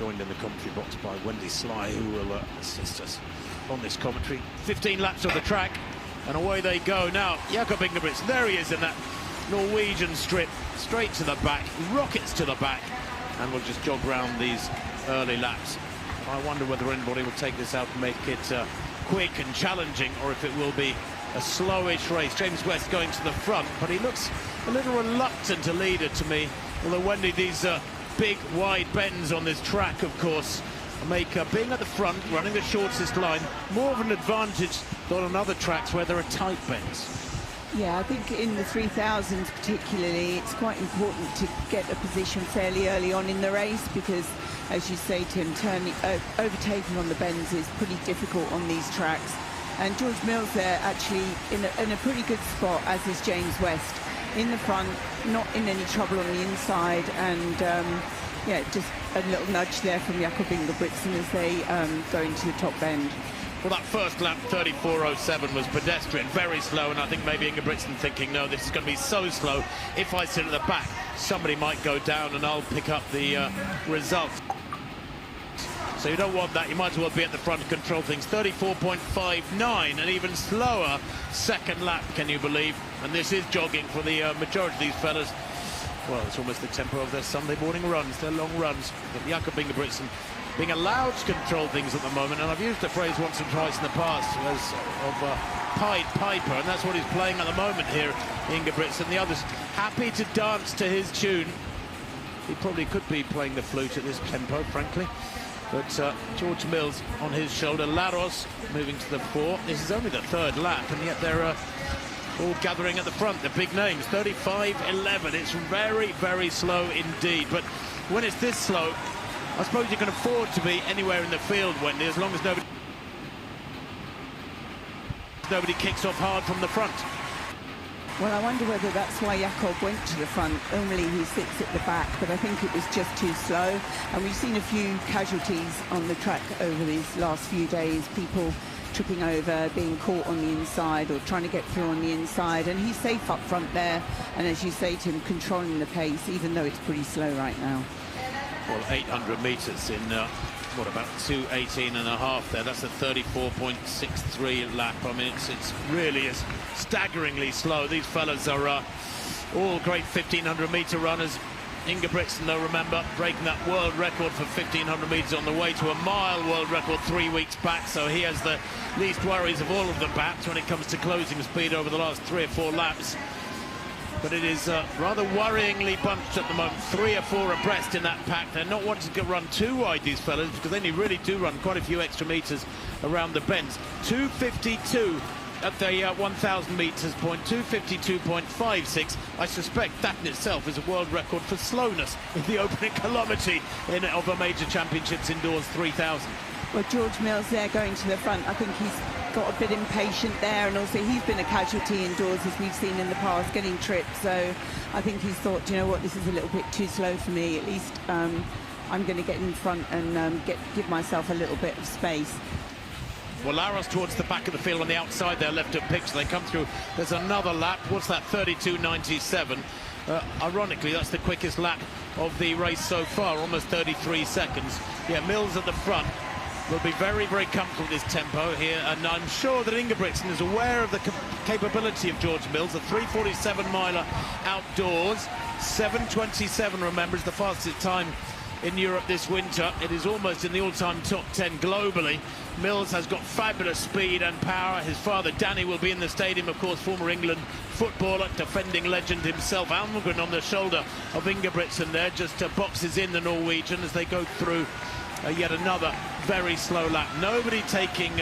joined in the commentary box by Wendy Sly, who will assist us on this commentary. 15 laps of the track, and away they go. Now, Jakob Ingebrigtsen, there he is in that Norwegian strip, straight to the back, rockets to the back, and we'll just jog round these early laps. I wonder whether anybody will take this out and make it quick and challenging, or if it will be a slowish race. James West going to the front, but he looks a little reluctant to lead it to me. Although, Wendy, these big, wide bends on this track, of course, make being at the front, running the shortest line, more of an advantage than on other tracks where there are tight bends. Yeah, I think in the 3000s particularly, it's quite important to get a position fairly early on in the race, because, as you say, Tim, overtaking on the bends is pretty difficult on these tracks. And George Mills there actually in a pretty good spot, as is James West. In the front, not in any trouble on the inside, and yeah, just a little nudge there from Jakob Ingebrigtsen as they go into the top bend. Well, that first lap, 34.07, was pedestrian, very slow, and I think maybe Ingebrigtsen thinking, no, this is going to be so slow. If I sit at the back, somebody might go down and I'll pick up the result. So you don't want that. You might as well be at the front and control things. 34.59, an even slower second lap, can you believe? And this is jogging for the majority of these fellas. Well, it's almost the tempo of their Sunday morning runs, their long runs. But Jakob Ingebrigtsen being allowed to control things at the moment, and I've used the phrase once or twice in the past as of Pied Piper, and that's what he's playing at the moment here, Ingebrigtsen. The others happy to dance to his tune. He probably could be playing the flute at this tempo, frankly. But George Mills on his shoulder, Laros moving to the fore. This is only the third lap, and yet they're all gathering at the front, the big names. 35.11, it's very, very slow indeed. But when it's this slow, I suppose you can afford to be anywhere in the field, Wendy, as long as nobody kicks off hard from the front. Well, I wonder whether that's why Jakob went to the front. Normally he sits at the back, but I think it was just too slow. And we've seen a few casualties on the track over these last few days. People tripping over, being caught on the inside or trying to get through on the inside. And he's safe up front there. And as you say, Tim, controlling the pace, even though it's pretty slow right now. Well, 800 metres in, what, about 2:18 and a half there. That's a 34.63 lap. I mean, it's really is staggeringly slow. These fellas are all great 1,500-metre runners. Ingebrigtsen, though, remember, breaking that world record for 1,500 metres on the way to a mile world record 3 weeks back. So he has the least worries of all of the bats when it comes to closing speed over the last 3 or 4 laps. But it is rather worryingly bunched at the moment. 3 or 4 abreast in that pack. They're not wanting to run too wide, these fellas, because they really do run quite a few extra metres around the bends. 2:52 at the 1,000 metres point, 2:52.56. I suspect that in itself is a world record for slowness in the opening kilometre of a major championships indoors 3,000. Well, George Mills there going to the front. I think he's got a bit impatient there, and also he's been a casualty indoors, as we've seen in the past, getting tripped. So I think he's thought, you know what, this is a little bit too slow for me. At least I'm going to get in front and give myself a little bit of space. Well, Laros towards the back of the field on the outside there, left of pitch. They come through. There's another lap. What's that? 32.97. Ironically, that's the quickest lap of the race so far, almost 33 seconds. Yeah, Mills at the front will be very, very comfortable with this tempo here, and I'm sure that Ingebrigtsen is aware of the capability of George Mills. A 3:47 miler outdoors, 7:27, remember, is the fastest time in Europe this winter. It is almost in the all-time top 10 globally. Mills has got fabulous speed and power. His father, Danny, will be in the stadium, of course, former England footballer, defending legend himself. Almgren on the shoulder of Ingebrigtsen there, just boxes in the Norwegian as they go through yet another very slow lap. Nobody taking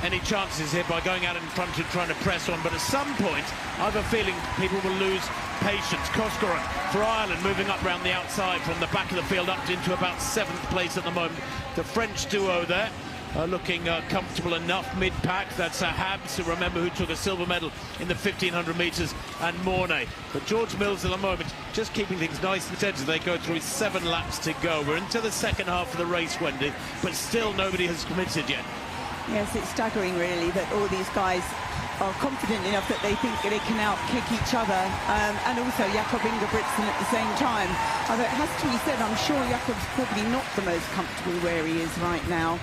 any chances here by going out in front and trying to press on, but at some point I have a feeling people will lose patience. Koskoren for Ireland moving up round the outside from the back of the field up into about 7th place at the moment. The French duo there looking comfortable enough mid-pack. That's Habs, remember, who took a silver medal in the 1,500 metres, and Mornay. But George Mills at the moment just keeping things nice and steady as they go through 7 laps to go. We're into the second half of the race, Wendy, but still nobody has committed yet. Yes, it's staggering really that all these guys are confident enough that they think they can out-kick each other, and also Jakob Ingebrigtsen at the same time. Although it has to be said, I'm sure Jakob's probably not the most comfortable where he is right now.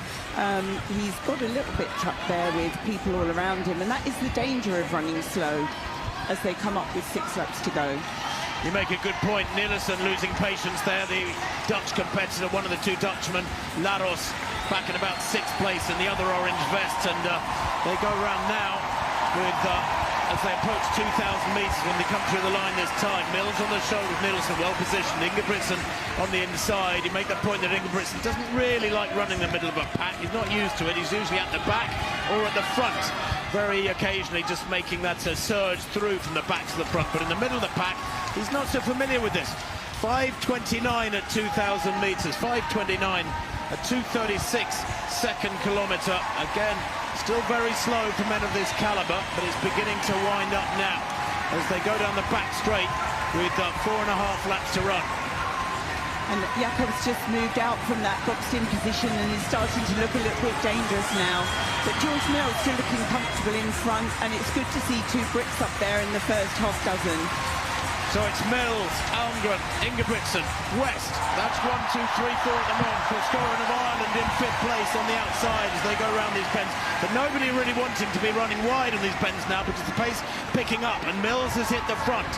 He's got a little bit trapped there with people all around him, and that is the danger of running slow as they come up with 6 laps to go. You make a good point. Nielsen losing patience there. The Dutch competitor, one of the 2 Dutchmen, Laros, back in about 6th place in the other orange vest, and they go around now with as they approach 2,000 metres when they come through the line this time. Mills on the shoulder of Nielsen, well positioned. Ingebrigtsen on the inside. You make the point that Ingebrigtsen doesn't really like running the middle of a pack. He's not used to it. He's usually at the back or at the front. Very occasionally just making that surge through from the back to the front. But in the middle of the pack, he's not so familiar with this. 5:29 at 2,000 metres. 5:29 at 2:36 second kilometre. Again, still very slow for men of this calibre, but it's beginning to wind up now as they go down the back straight with 4.5 laps to run. And Jakob's just moved out from that boxed-in position and is starting to look a little bit dangerous now. But George Mills still looking comfortable in front, and it's good to see 2 Brits up there in the first half dozen. So it's Mills, Almgren, Ingebrigtsen, West. That's 1, 2, 3, 4 at the moment. Koskorin of Ireland in 5th place on the outside as they go around these bends. But nobody really wanting to be running wide on these bends now because the pace picking up, and Mills has hit the front.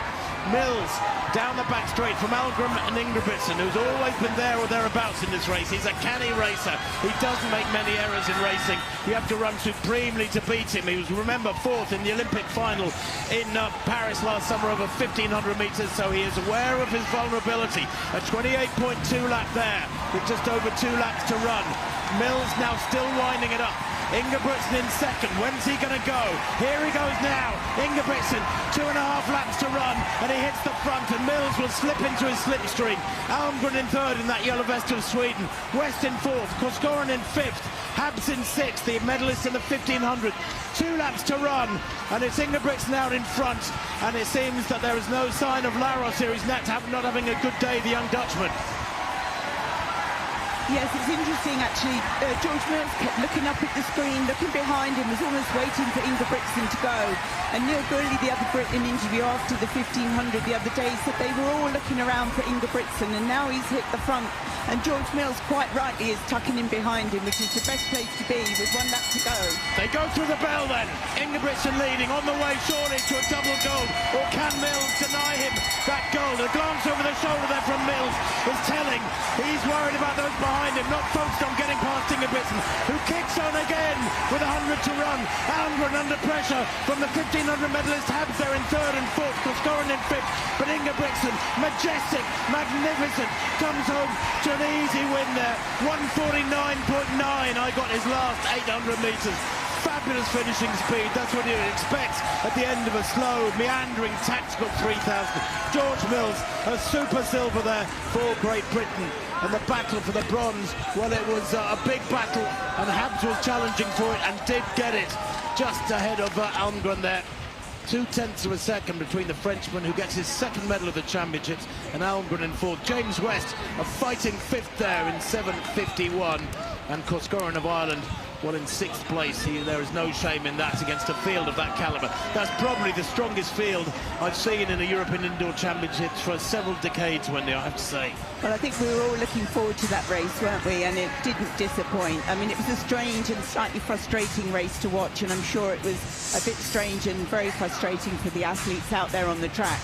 Mills down the back straight from Almgren and Ingebrigtsen, who's always been there or thereabouts in this race. He's a canny racer. He doesn't make many errors in racing. You have to run supremely to beat him. He was, remember, 4th in the Olympic final in Paris last summer over 1,500 metres, so he is aware of his vulnerability. A 28.2 lap there with just over 2 laps to run. Mills now still winding it up. Ingebrigtsen in second. When's he going to go? Here he goes now. Ingebrigtsen, 2.5 laps to run, and he hits the front, and Mills will slip into his slipstream. Almgren in 3rd in that yellow vest of Sweden. West in 4th. Koskorin in 5th. Habs in 6th, the medalist in the 1,500. 2 laps to run, and it's Ingebrigtsen out in front, and it seems that there is no sign of Laros here. He's not having a good day, the young Dutchman. Yes, it's interesting actually. George Mills kept looking up at the screen, looking behind him, was almost waiting for Ingebrigtsen to go. And Neil Burley, the other Brit, in an interview after the 1,500 the other day, said they were all looking around for Ingebrigtsen, and now he's hit the front. And George Mills, quite rightly, is tucking in behind him, which is the best place to be with 1 lap to go. They go through the bell then. Ingebrigtsen leading, on the way surely to a double gold. Or can Mills deny him that gold? A glance over the shoulder there from Mills is telling. He's worried about those behind him, not focused on getting past Ingebrigtsen, who kicks on again with 100 to run. Almgren under pressure from the 1,500 medalist. Habs there in 3rd and 4th, Koskorin in 5th, but Ingebrigtsen, majestic, magnificent, comes home to an easy win there. 1:49.9. I got his last 800 metres. Fabulous finishing speed. That's what you expect at the end of a slow, meandering, tactical 3,000. George Mills, a super silver there for Great Britain. And the battle for the bronze, well, it was a big battle, and Habs was challenging for it and did get it just ahead of Almgren there. 0.2 of a second between the Frenchman, who gets his 2nd medal of the championships, and Almgren in 4th. James West, a fighting 5th there in 7:51, and Koskorin of Ireland, well, in 6th place. There is no shame in that against a field of that calibre. That's probably the strongest field I've seen in a European Indoor Championships for several decades, Wendy, I have to say. Well, I think we were all looking forward to that race, weren't we? And it didn't disappoint. I mean, it was a strange and slightly frustrating race to watch, and I'm sure it was a bit strange and very frustrating for the athletes out there on the track.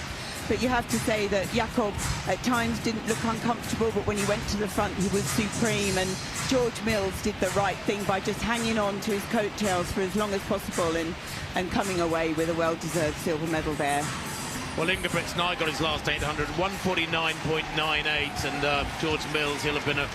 But you have to say that Jakob at times didn't look uncomfortable, but when he went to the front, he was supreme. And George Mills did the right thing by just hanging on to his coattails for as long as possible and coming away with a well-deserved silver medal there. Well, Ingebrigtsen, I got his last 800, 1:49.98, and George Mills, he'll have been a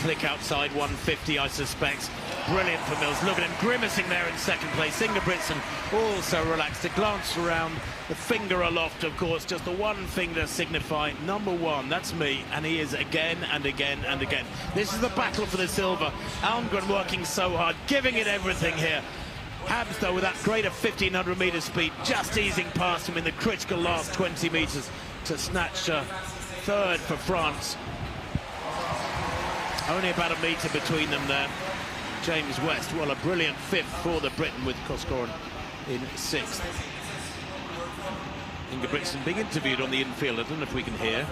click outside 1:50, I suspect. Brilliant for Mills. Look at him grimacing there in 2nd place. Ingebrigtsen also relaxed, a glance around, the finger aloft, of course, just the one finger signifying number 1, that's me, and he is again and again and again. This is the battle for the silver. Almgren working so hard, giving it everything here. Habs, though, with that greater 1,500 metre speed, just easing past him in the critical last 20 metres to snatch 3rd for France. Only about a metre between them there. James West, well, a brilliant 5th for the Briton with Koskorin. in 6th. Ingebrigtsen being interviewed on the infield. I don't know if we can hear.